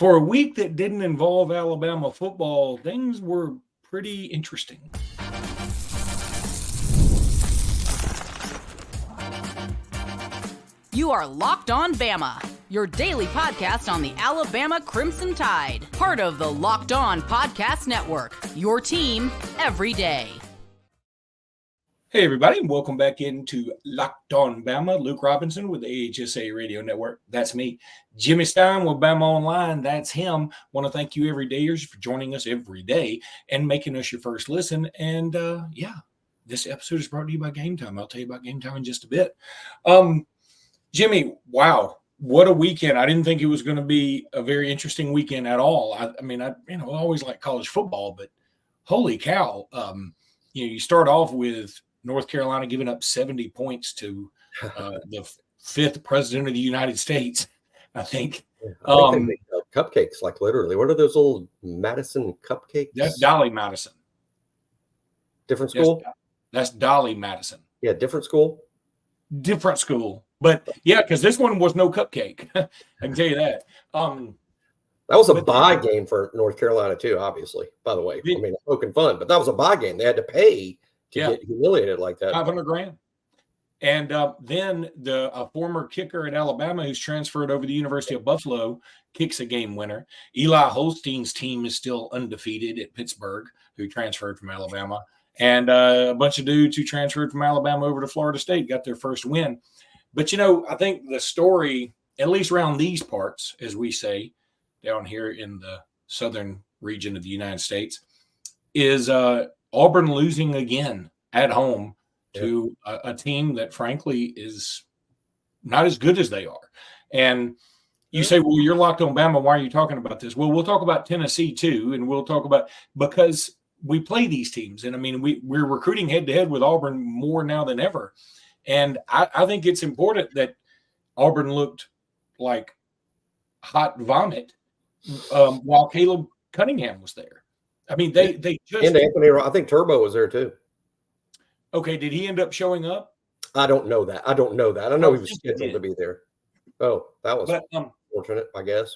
for a week that didn't involve Alabama football, things were pretty interesting. You are Locked On Bama, your daily podcast on the Alabama Crimson Tide, part of the Locked On Podcast Network, your team every day. Hey, everybody, and welcome back into Locked On Bama. Luke Robinson with the AHSA Radio Network. That's me. Jimmy Stein with Bama Online. That's him. Want to thank you everydayers for joining us every day and making us your first listen. And, this episode is brought to you by Game Time. I'll tell you about Game Time in just a bit. Jimmy, wow, what a weekend. I didn't think it was going to be a very interesting weekend at all. I always like college football, but holy cow. You start off with North Carolina giving up 70 points to the fifth president of the United States, I think. I think they make cupcakes, like literally. What are those old Madison cupcakes? That's Dolly Madison. Different school? That's Dolly Madison. Yeah, different school? Different school. But, yeah, because this one was no cupcake. I can tell you that. That was a bye game for North Carolina, too, obviously, by the way. I mean, poking fun, but that was a bye game. They had to pay to get humiliated like that. $500,000. And then a former kicker at Alabama who's transferred over to the University of Buffalo kicks a game winner. Eli Holstein's team is still undefeated at Pittsburgh, who transferred from Alabama. And a bunch of dudes who transferred from Alabama over to Florida State got their first win. But, I think the story, at least around these parts, as we say, down here in the southern region of the United States, is Auburn losing again at home to a team that, frankly, is not as good as they are. And you say, well, you're locked on Bama. Why are you talking about this? Well, we'll talk about Tennessee, too, and we'll talk about – because we play these teams. And, we're recruiting head-to-head with Auburn more now than ever. And I think it's important that Auburn looked like hot vomit while Caleb Cunningham was there. They just – and Anthony, I think Turbo was there, too. Okay, did he end up showing up? I don't know that. I know he was scheduled to be there. Oh, that was fortunate, I guess.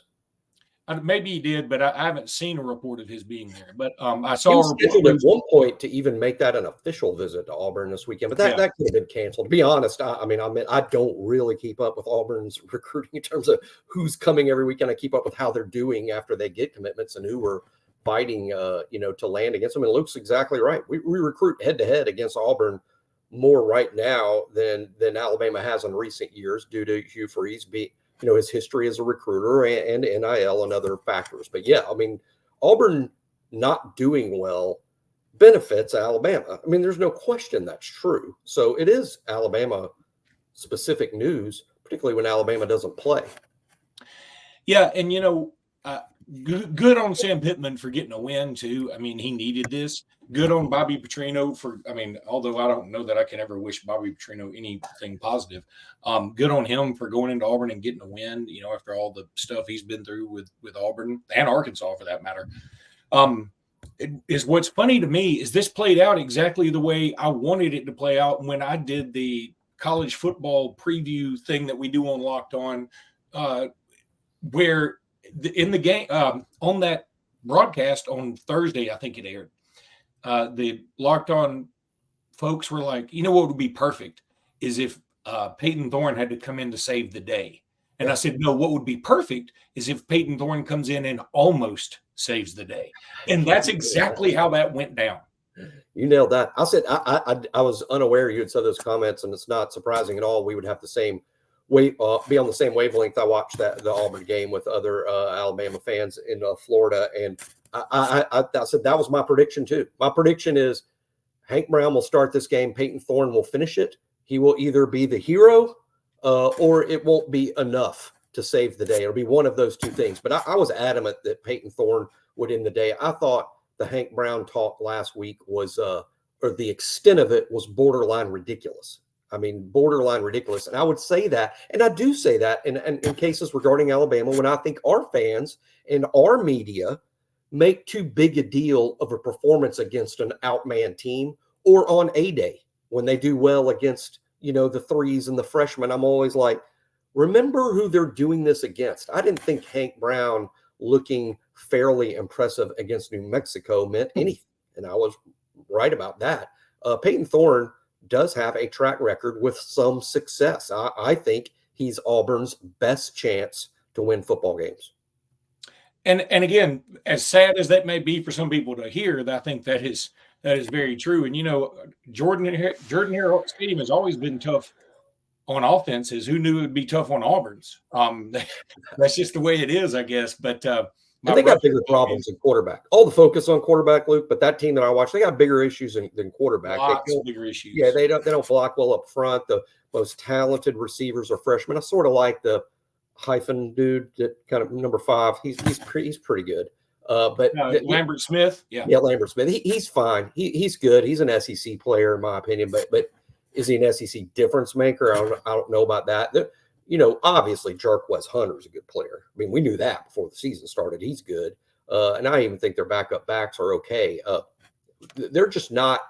Maybe he did, but I haven't seen a report of his being there. But I saw he was scheduled at one point to even make that an official visit to Auburn this weekend, but that could have been canceled. To be honest, I don't really keep up with Auburn's recruiting in terms of who's coming every weekend. I keep up with how they're doing after they get commitments and who we're fighting, to land against them. And Luke's exactly right. We recruit head-to-head against Auburn more right now than Alabama has in recent years due to Hugh Freeze his history as a recruiter and NIL and other factors. But Auburn not doing well benefits Alabama. There's no question that's true. So it is Alabama specific news, particularly when Alabama doesn't play. Yeah. And, good on Sam Pittman for getting a win too. He needed this. Good on Bobby Petrino for, although I don't know that I can ever wish Bobby Petrino anything positive. Good on him for going into Auburn and getting a win, after all the stuff he's been through with Auburn and Arkansas for that matter. What's funny to me is this played out exactly the way I wanted it to play out when I did the college football preview thing that we do on Locked On, where in the game on that broadcast on Thursday, I think it aired. The Locked On folks were like, what would be perfect is if Peyton Thorne had to come in to save the day. And I said, no, what would be perfect is if Peyton Thorne comes in and almost saves the day. And that's exactly how that went down. You nailed that. I said, I was unaware you had said those comments, and it's not surprising at all. We would have the same be on the same wavelength. I watched the Auburn game with other Alabama fans in Florida, and I said that was my prediction too. My prediction is Hank Brown will start this game. Peyton Thorne will finish it. He will either be the hero or it won't be enough to save the day. It'll be one of those two things. But I was adamant that Peyton Thorne would end the day. I thought the Hank Brown talk last week was, or the extent of it was borderline ridiculous. Borderline ridiculous. And I would say that, and I do say that in cases regarding Alabama, when I think our fans and our media make too big a deal of a performance against an outman team or on a day when they do well against, the threes and the freshmen. I'm always like, remember who they're doing this against. I didn't think Hank Brown looking fairly impressive against New Mexico meant anything. And I was right about that. Peyton Thorne does have a track record with some success. I think he's Auburn's best chance to win football games. And again, as sad as that may be for some people to hear, I think that is very true. And Jordan Hare Stadium has always been tough on offenses. Who knew it would be tough on Auburn's? That's just the way it is, I guess. But and they got bigger problems in quarterback. All the focus on quarterback, Luke, but that team that I watched, they got bigger issues than quarterback. Lots of bigger issues. Yeah, they don't block well up front. The most talented receivers are freshmen. I sort of like the hyphen dude that kind of number 5. He's pretty good. But Lambert Smith, yeah, Lambert Smith. He's fine. He's good. He's an SEC player in my opinion. But is he an SEC difference maker? I don't know about that. Obviously Jarquez Hunter is a good player. I mean, we knew that before the season started. He's good, and I even think their backup backs are okay. They're just not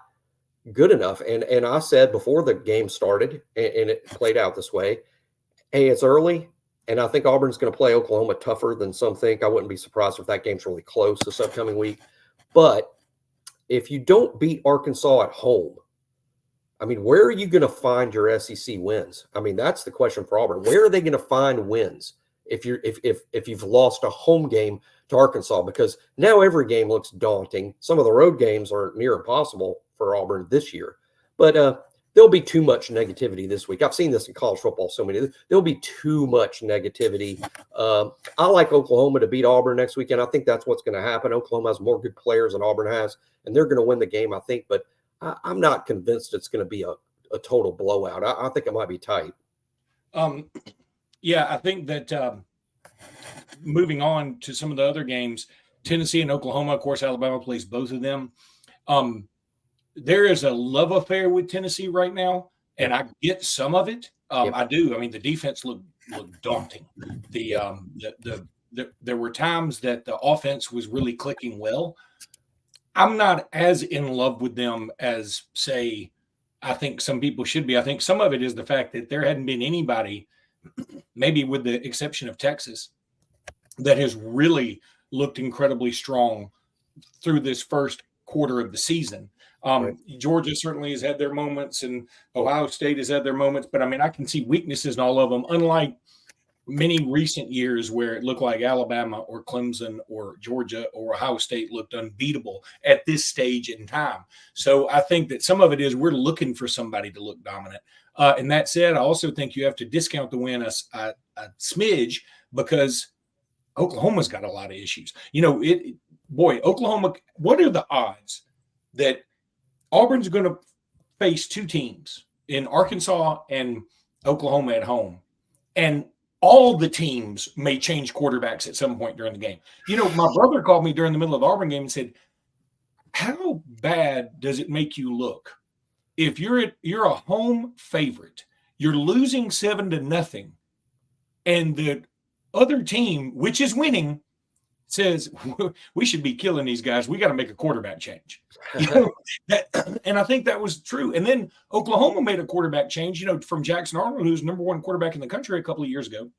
good enough. And I said before the game started, and it played out this way. Hey, it's early. And I think Auburn's going to play Oklahoma tougher than some think. I wouldn't be surprised if that game's really close this upcoming week. But if you don't beat Arkansas at home, I mean, where are you going to find your SEC wins? I mean, that's the question for Auburn. Where are they going to find wins if you've lost a home game to Arkansas? Because now every game looks daunting. Some of the road games are near impossible for Auburn this year. But there'll be too much negativity this week. I've seen this in college football so many. There'll be too much negativity. I like Oklahoma to beat Auburn next weekend. I think that's what's going to happen. Oklahoma has more good players than Auburn has, and they're going to win the game, I think. But I'm not convinced it's going to be a total blowout. I think it might be tight. Yeah, I think that moving on to some of the other games, Tennessee and Oklahoma, of course, Alabama plays both of them. There is a love affair with Tennessee right now, and I get some of it. I do. I mean, the defense looked daunting. There were times that the offense was really clicking well. I'm not as in love with them as, say, I think some people should be. I think some of it is the fact that there hadn't been anybody, maybe with the exception of Texas, that has really looked incredibly strong through this first quarter of the season. Right. Georgia certainly has had their moments, and Ohio State has had their moments, but I mean, I can see weaknesses in all of them, unlike many recent years where it looked like Alabama or Clemson or Georgia or Ohio State looked unbeatable at this stage in time. So I think that some of it is we're looking for somebody to look dominant. And that said, I also think you have to discount the win a smidge because Oklahoma's got a lot of issues. Oklahoma, what are the odds that Auburn's going to face two teams in Arkansas and Oklahoma at home, and all the teams may change quarterbacks at some point during the game? My brother called me during the middle of the Auburn game and said, how bad does it make you look if you're a home favorite, you're losing 7-0, and the other team, which is winning, says we should be killing these guys. We got to make a quarterback change. And I think that was true. And then Oklahoma made a quarterback change, from Jackson Arnold, who's number 1 quarterback in the country a couple of years ago,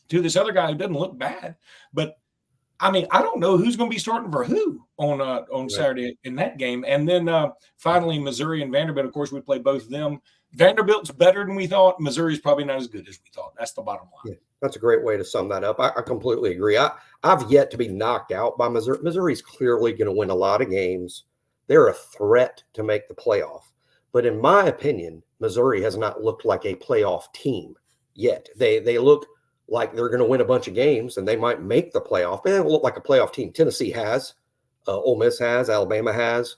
to this other guy who doesn't look bad. But I mean, I don't know who's going to be starting for who on Saturday in that game. And then finally, Missouri and Vanderbilt. Of course, we play both of them. Vanderbilt's better than we thought. Missouri's probably not as good as we thought. That's the bottom line. Yeah, that's a great way to sum that up. I completely agree. I've yet to be knocked out by Missouri. Missouri's clearly going to win a lot of games. They're a threat to make the playoff. But in my opinion, Missouri has not looked like a playoff team yet. They look like they're going to win a bunch of games and they might make the playoff, but they don't look like a playoff team. Tennessee has, Ole Miss has, Alabama has,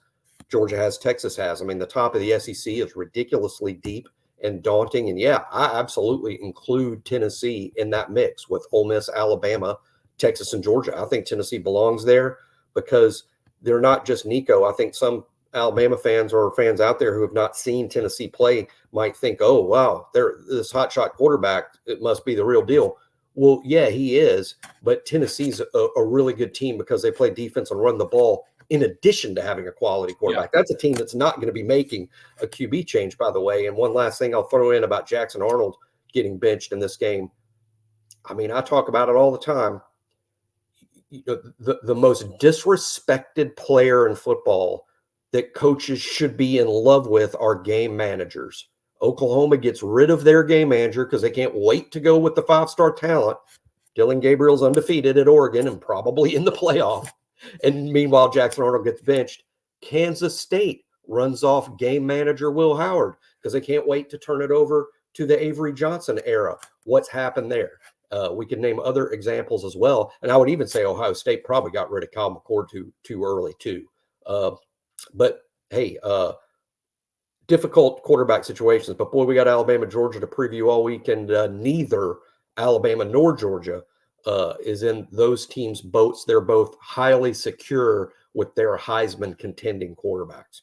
Georgia has, Texas has. I mean, the top of the SEC is ridiculously deep and daunting. And yeah, I absolutely include Tennessee in that mix with Ole Miss, Alabama, Texas, and Georgia. I think Tennessee belongs there because they're not just Nico. I think some Alabama fans or fans out there who have not seen Tennessee play might think, oh, wow, this hotshot quarterback, it must be the real deal. Well, yeah, he is, but Tennessee's a really good team because they play defense and run the ball in addition to having a quality quarterback. Yeah. That's a team that's not going to be making a QB change, by the way. And one last thing I'll throw in about Jackson Arnold getting benched in this game. I mean, I talk about it all the time. the most disrespected player in football that coaches should be in love with are game managers. Oklahoma gets rid of their game manager because they can't wait to go with the 5-star talent. Dylan Gabriel's undefeated at Oregon and probably in the playoff. And meanwhile, Jackson Arnold gets benched. Kansas State runs off game manager Will Howard because they can't wait to turn it over to the Avery Johnson era. What's happened there? We could name other examples as well. And I would even say Ohio State probably got rid of Kyle McCord too early too. But hey, difficult quarterback situations. But boy, we got Alabama, Georgia to preview all week, and neither Alabama nor Georgia is in those teams' boats. They're both highly secure with their Heisman contending quarterbacks.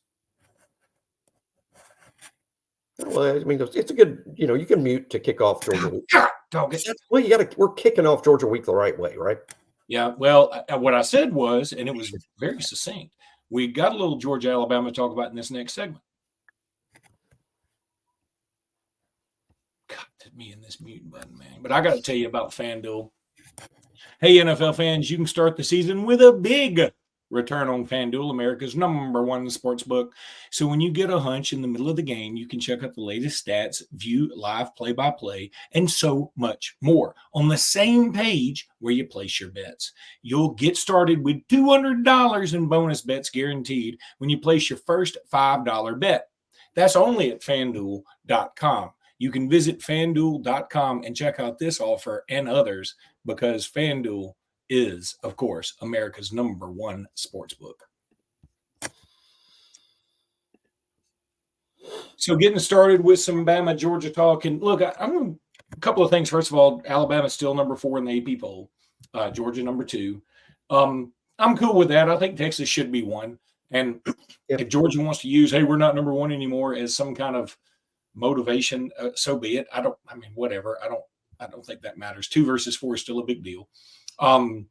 Well, I mean, it's a good, you can mute to kick off Georgia week. Dog it. Well, we're kicking off Georgia week the right way, right? Yeah. Well, what I said was, and it was very succinct, we got a little Georgia, Alabama to talk about in this next segment. God, me and this mute button, man. But I got to tell you about FanDuel. Hey, NFL fans, you can start the season with a big return on FanDuel, America's #1 sports book. So when you get a hunch in the middle of the game, you can check out the latest stats, view live play-by-play, and so much more on the same page where you place your bets. You'll get started with $200 in bonus bets guaranteed when you place your first $5 bet. That's only at FanDuel.com. You can visit FanDuel.com and check out this offer and others because FanDuel is, of course, America's #1 sportsbook. So getting started with some Bama, Georgia talk. And look, I'm a couple of things. First of all, Alabama's still #4 in the AP poll. Georgia #2. I'm cool with that. I think Texas should be 1. And if Georgia wants to use, hey, we're not #1 anymore as some kind of motivation, so be it. Whatever. I don't think that matters. 2 versus 4 is still a big deal. I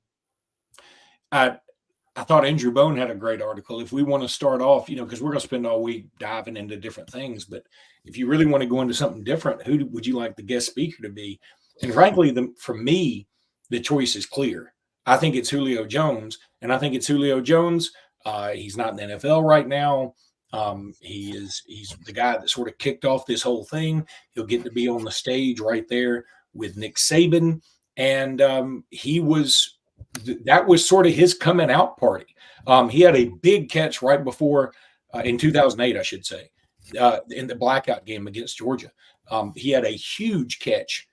thought Andrew Bone had a great article. If we want to start off, because we're going to spend all week diving into different things, but if you really want to go into something different, who would you like the guest speaker to be? And frankly, for me, the choice is clear. I think it's Julio Jones, and I think it's Julio Jones. He's not in the NFL right now. He's the guy that sort of kicked off this whole thing. He'll get to be on the stage right there with Nick Saban. And that was sort of his coming out party. He had a big catch right before, in 2008, I should say, in the blackout game against Georgia. He had a huge catch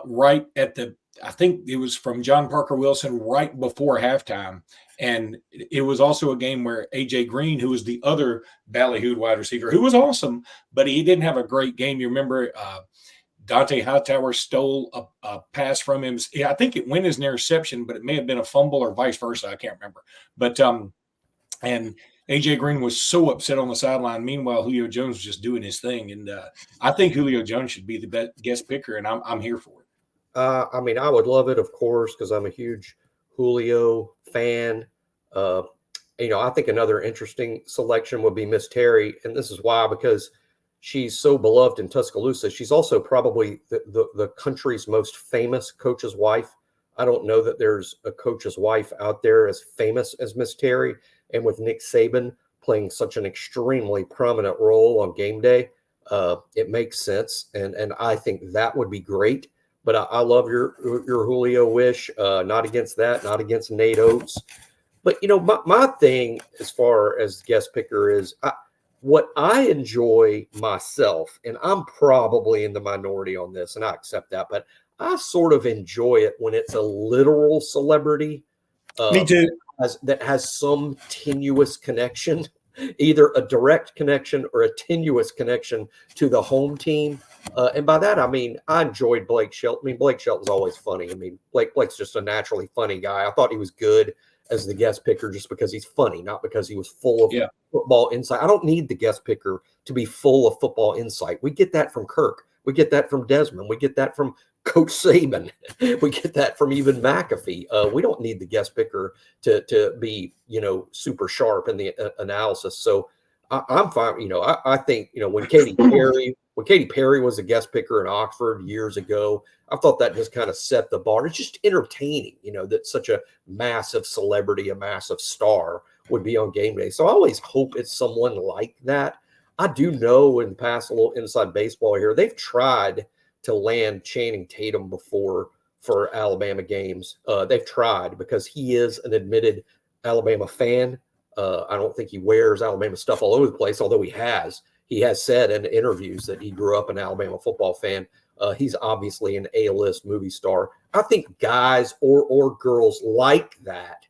right at I think it was from John Parker Wilson right before halftime. And it was also a game where A.J. Green, who was the other ballyhooed wide receiver, who was awesome, but he didn't have a great game. You remember Dante Hightower stole a pass from him. I think it went as an interception, but it may have been a fumble or vice versa. I can't remember. But and A.J. Green was so upset on the sideline. Meanwhile, Julio Jones was just doing his thing. And I think Julio Jones should be the best guest picker, and I'm here for it. I would love it, of course, because I'm a huge Julio fan. I think another interesting selection would be Miss Terry. And this is why, because she's so beloved in Tuscaloosa. She's also probably the country's most famous coach's wife. I don't know that there's a coach's wife out there as famous as Miss Terry. And with Nick Saban playing such an extremely prominent role on game day, it makes sense. And I think that would be great. But I love your Julio wish. Not against that, not against Nate Oates. But, my thing as far as guest picker is what I enjoy myself, and I'm probably in the minority on this, and I accept that, but I sort of enjoy it when it's a literal celebrity. Me too. That has some tenuous connection, either a direct connection or a tenuous connection to the home team. And by that, I mean, I enjoyed Blake Shelton. Blake Shelton's always funny. Blake's just a naturally funny guy. I thought he was good as the guest picker just because he's funny, not because he was full of football insight. I don't need the guest picker to be full of football insight. We get that from Kirk. We get that from Desmond. We get that from Coach Saban. We get that from even McAfee. We don't need the guest picker to be, super sharp in the analysis. So I'm fine. I think, when Katy Perry was a guest picker in Oxford years ago, I thought that just kind of set the bar. It's just entertaining, that such a massive celebrity, a massive star would be on game day. So I always hope it's someone like that. I do know, in the past, a little inside baseball here, they've tried to land Channing Tatum before for Alabama games. They've tried because he is an admitted Alabama fan. I don't think he wears Alabama stuff all over the place, although he has said in interviews that he grew up an Alabama football fan. He's obviously an A-list movie star. I think guys or girls like that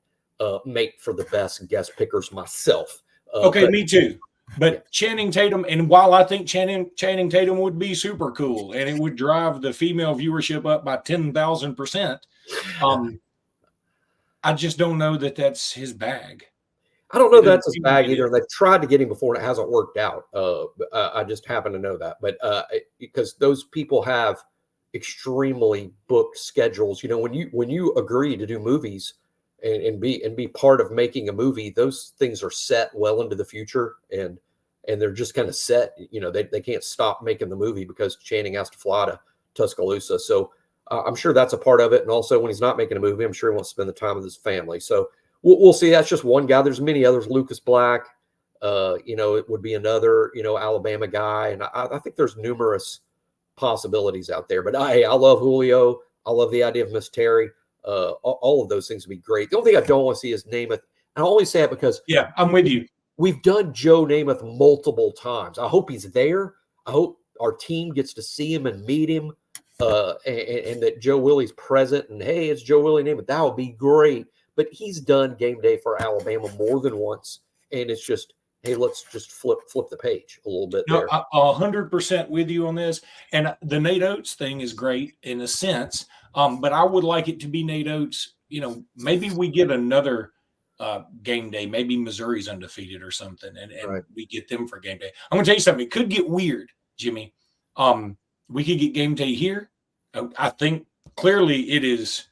make for the best guest pickers myself. Okay, me too. But Channing Tatum, and while I think Channing Tatum would be super cool and it would drive the female viewership up by 10,000%, I just don't know that that's his bag. I don't know that's his bag either. They've tried to get him before and it hasn't worked out. I just happen to know that. But because those people have extremely booked schedules, when you agree to do movies and be part of making a movie, those things are set well into the future, and they're just kind of set. They can't stop making the movie because Channing has to fly to Tuscaloosa. So I'm sure that's a part of it. And also, when he's not making a movie, I'm sure he wants to spend the time with his family. So we'll see. That's just one guy. There's many others. Lucas Black, it would be another, Alabama guy. And I think there's numerous possibilities out there. But I love Julio. I love the idea of Miss Terry. All of those things would be great. The only thing I don't want to see is Namath. I only say it because I'm with you. We've done Joe Namath multiple times. I hope he's there. I hope our team gets to see him and meet him, and that Joe Willie's present. And hey, it's Joe Willie Namath. That would be great. But he's done game day for Alabama more than once, and it's just, hey, let's just flip the page a little bit. No, 100% with you on this. And the Nate Oates thing is great in a sense, but I would like it to be Nate Oates. Maybe we get another game day. Maybe Missouri's undefeated or something, and right. We get them for game day. I'm going to tell you something. It could get weird, Jimmy. We could get game day here. I think clearly it is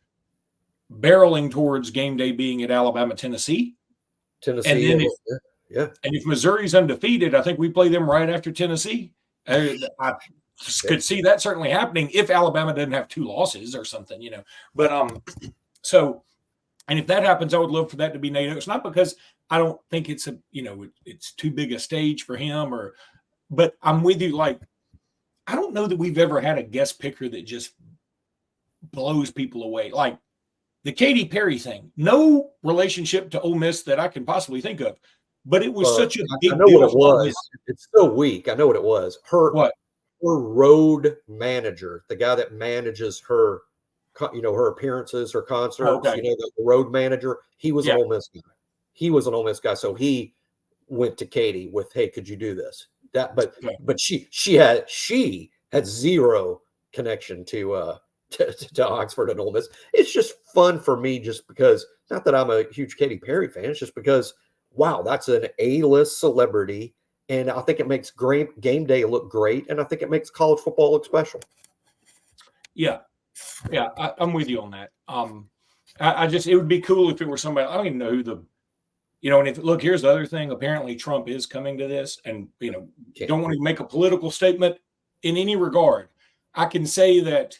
barreling towards game day being at Alabama, Tennessee. And then and if Missouri's undefeated, I think we play them right after Tennessee. I could see that certainly happening if Alabama doesn't have 2 losses or something, But and if that happens, I would love for that to be Nate Oates. Not because I don't think it's it's too big a stage for him, but I'm with you. Like, I don't know that we've ever had a guest picker that just blows people away. Like the Katy Perry thing, no relationship to Ole Miss that I can possibly think of, but it was such a big deal. I know what it was. It's so weak. I know what it was. Her road manager, the guy that manages her, her appearances, her concerts, the road manager, he was an Ole Miss guy. He was an Ole Miss guy. So he went to Katy with, hey, could you do this? But she had zero connection to Oxford and Ole Miss. It's just fun for me, just because, not that I'm a huge Katy Perry fan, it's just because, wow, that's an A-list celebrity, and I think it makes game day look great, and I think it makes college football look special. Yeah, I'm with you on that. It would be cool if it were somebody. I don't even know who and here's the other thing. Apparently, Trump is coming to this, and don't want to make a political statement in any regard. I can say that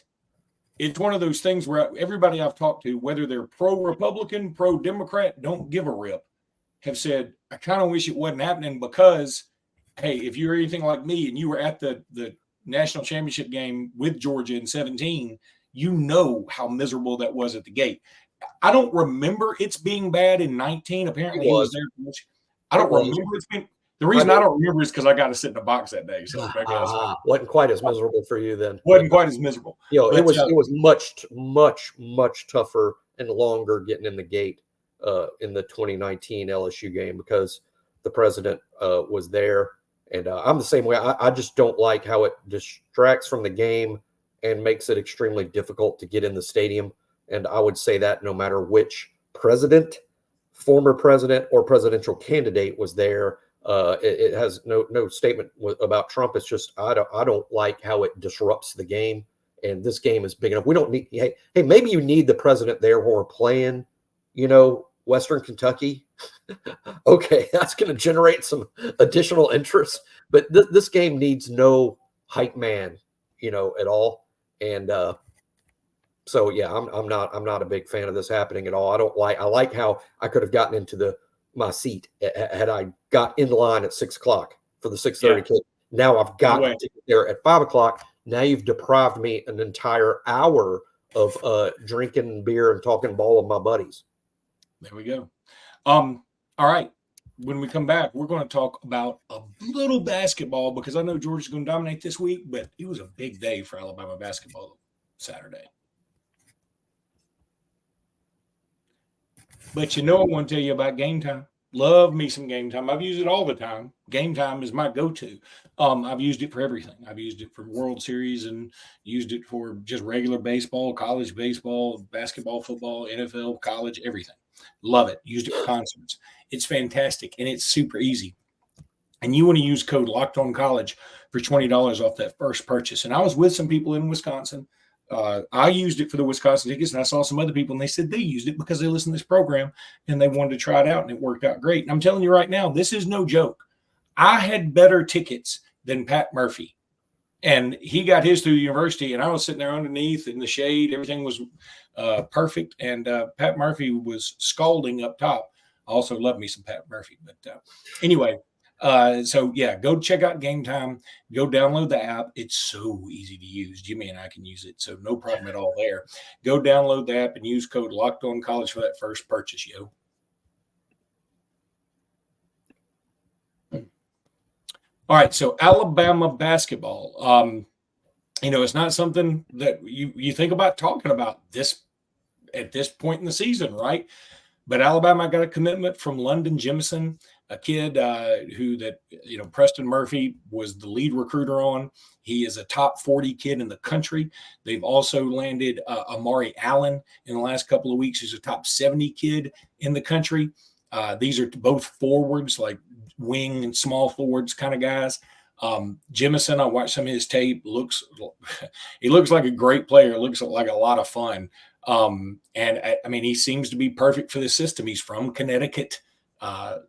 it's one of those things where everybody I've talked to, whether they're pro-Republican, pro-Democrat, don't give a rip, have said, I kind of wish it wasn't happening because, hey, if you're anything like me and you were at the national championship game with Georgia in 2017, you know how miserable that was at the gate. I don't remember it's being bad in 2019. Apparently he was there. I don't remember it's being. The reason I don't remember is because I got to sit in a box that day. So wasn't quite as miserable for you then. Wasn't quite as miserable. It was much, much, much tougher and longer getting in the gate in the 2019 LSU game because the president was there. And I'm the same way. I just don't like how it distracts from the game and makes it extremely difficult to get in the stadium. And I would say that no matter which president, former president, or presidential candidate was there, it has no statement about Trump. It's just I don't like how it disrupts the game. And this game is big enough. We don't need. Hey, maybe you need the president there when we're playing, Western Kentucky. Okay, that's going to generate some additional interest. But this game needs no hype man, at all. And so yeah, I'm not a big fan of this happening at all. I like how I could have gotten into my seat had I got in line at 6:00 for the 6:30 kick. Now I've got to get there at 5:00. Now you've deprived me an entire hour of drinking beer and talking ball with my buddies. There we go. All right. When we come back, we're going to talk about a little basketball because I know Georgia's going to dominate this week, but it was a big day for Alabama basketball Saturday. But I want to tell you about Game Time. Love me some Game Time. I've used it all the time. Game Time is my go-to. I've used it for everything. I've used it for World Series and used it for just regular baseball, college baseball, basketball, football, NFL, college, everything. Love it. Used it for concerts. It's fantastic, and it's super easy. And you want to use code LOCKEDONCollege for $20 off that first purchase. And I was with some people in Wisconsin. I used it for the Wisconsin tickets, and I saw some other people, and they said they used it because they listened to this program, and they wanted to try it out, and it worked out great. And I'm telling you right now, this is no joke. I had better tickets than Pat Murphy, and he got his through the university, and I was sitting there underneath in the shade. Everything was perfect, and Pat Murphy was scalding up top. I also love me some Pat Murphy. But anyway, so yeah, go check out Game Time. Go download the app. It's so easy to use. Jimmy and I can use it, so no problem at all there. Go download the app and use code LOCKEDONCollege for that first purchase, yo. All right, so Alabama basketball. It's not something that you think about talking about this at this point in the season, right? But Alabama got a commitment from London Jemison, a kid who Preston Murphy was the lead recruiter on. He is a top 40 kid in the country. They've also landed Amari Allen in the last couple of weeks, who's a top 70 kid in the country. These are both forwards, like wing and small forwards kind of guys. Jemison, I watched some of his tape. He looks like a great player. Looks like a lot of fun. He seems to be perfect for the system. He's from Connecticut.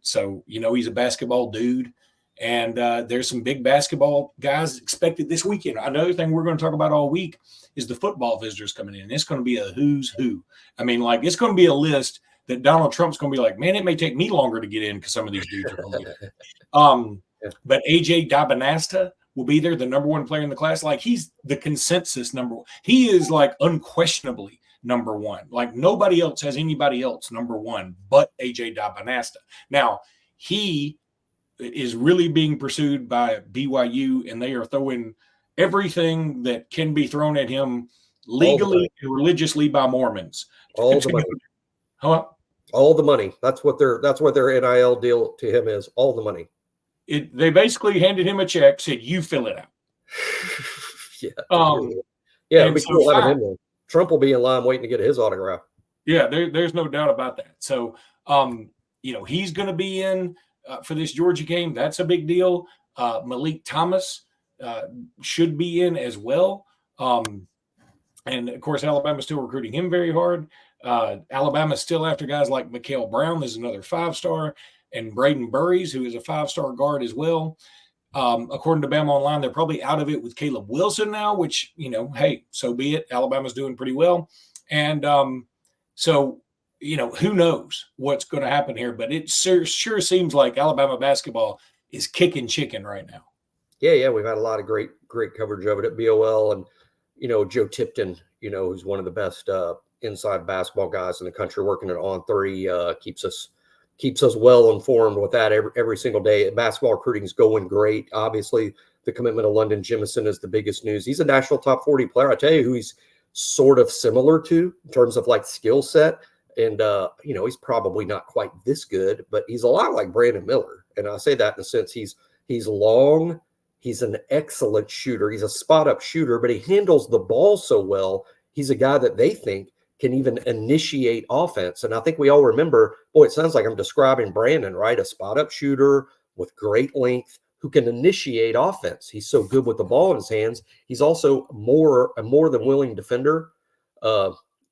So he's a basketball dude. And there's some big basketball guys expected this weekend. Another thing we're going to talk about all week is the football visitors coming in. It's going to be a who's who. It's going to be a list that Donald Trump's going to be like, man, it may take me longer to get in because some of these dudes are going to get But AJ Dabanasta will be there, the number one player in the class. Like, he's the consensus number one. He is like unquestionably number one. Like, nobody else has anybody else number one but AJ Dabanasta. Now, he is really being pursued by BYU, and they are throwing everything that can be thrown at him legally and religiously by Mormons. All the money. Huh? All the money. That's what their NIL deal to him is. All the money. They basically handed him a check, said, you fill it out. It'll be cool having him there. Trump will be in line waiting to get his autograph. Yeah, there's no doubt about that. So, he's going to be in for this Georgia game. That's a big deal. Malik Thomas should be in as well. And, of course, Alabama's still recruiting him very hard. Alabama's still after guys like Mikael Brown. There's another 5-star. And Braden Burries, who is a 5-star guard as well. According to Bama Online, they're probably out of it with Caleb Wilson now, which, hey, so be it. Alabama's doing pretty well. And so, who knows what's going to happen here. But it sure seems like Alabama basketball is kicking chicken right now. Yeah, we've had a lot of great coverage of it at BOL. And, Joe Tipton, who's one of the best inside basketball guys in the country, working at On3, keeps us well informed with that every single day. Basketball recruiting is going great. Obviously, the commitment of London Jemison is the biggest news. He's a national top 40 player. I tell you who he's sort of similar to in terms of like skill set. And, he's probably not quite this good, but he's a lot like Brandon Miller. And I say that in the sense he's long. He's an excellent shooter. He's a spot-up shooter, but he handles the ball so well. He's a guy that they think can even initiate offense. And I think we all remember, it sounds like I'm describing Brandon, right? A spot-up shooter with great length who can initiate offense. He's so good with the ball in his hands. He's also a more than willing defender.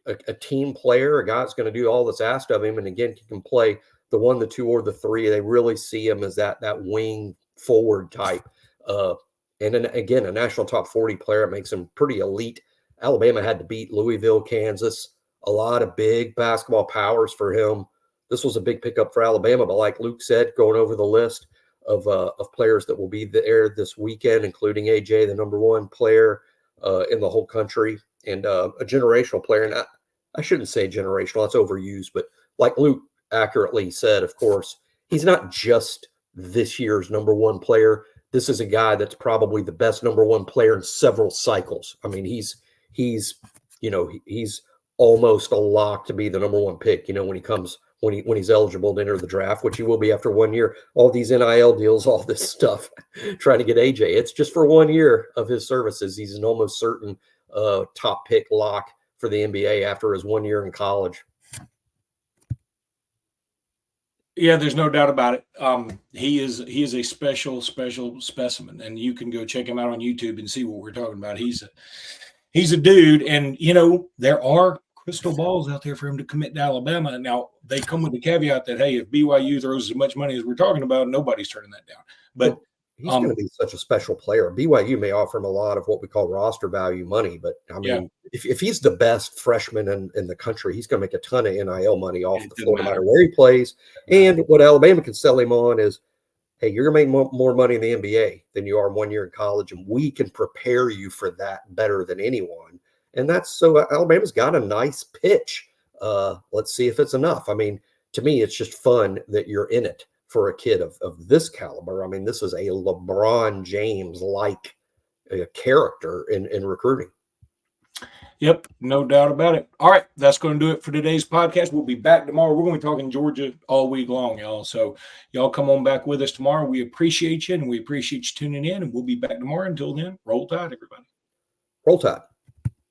a team player, a guy that's going to do all that's asked of him, and again, he can play the 1, the 2, or the 3. They really see him as that wing forward type. And then again, a national top 40 player. It makes him pretty elite. Alabama had to beat Louisville, Kansas. A lot of big basketball powers for him. This was a big pickup for Alabama, but like Luke said, going over the list of players that will be there this weekend, including AJ, the number 1 player in the whole country, and a generational player. And I shouldn't say generational, that's overused, but like Luke accurately said, of course, he's not just this year's number 1 player. This is a guy that's probably the best number 1 player in several cycles. I mean, he's almost a lock to be the number 1 pick, when he's eligible to enter the draft, which he will be after 1 year. All these NIL deals, all this stuff, trying to get AJ. It's just for 1 year of his services. He's an almost certain top pick lock for the NBA after his 1 year in college. Yeah, there's no doubt about it. He is a special specimen, and you can go check him out on YouTube and see what we're talking about. He's a dude, and there are crystal balls out there for him to commit to Alabama. Now they come with the caveat that, hey, if BYU throws as much money as we're talking about, nobody's turning that down. But he's going to be such a special player. BYU may offer him a lot of what we call roster value money, but I mean, if he's the best freshman in the country, he's going to make a ton of NIL money off the floor, no matter where he plays. And what Alabama can sell him on is, hey, you're going to make more money in the NBA than you are in 1 year in college, and we can prepare you for that better than anyone. And that's so Alabama's got a nice pitch. Let's see if it's enough. I mean, to me, it's just fun that you're in it for a kid of this caliber. I mean, this is a LeBron James-like character in recruiting. Yep, no doubt about it. All right, that's going to do it for today's podcast. We'll be back tomorrow. We're going to be talking Georgia all week long, y'all. So y'all come on back with us tomorrow. We appreciate you, and we appreciate you tuning in, and we'll be back tomorrow. Until then, roll tide, everybody. Roll Tide.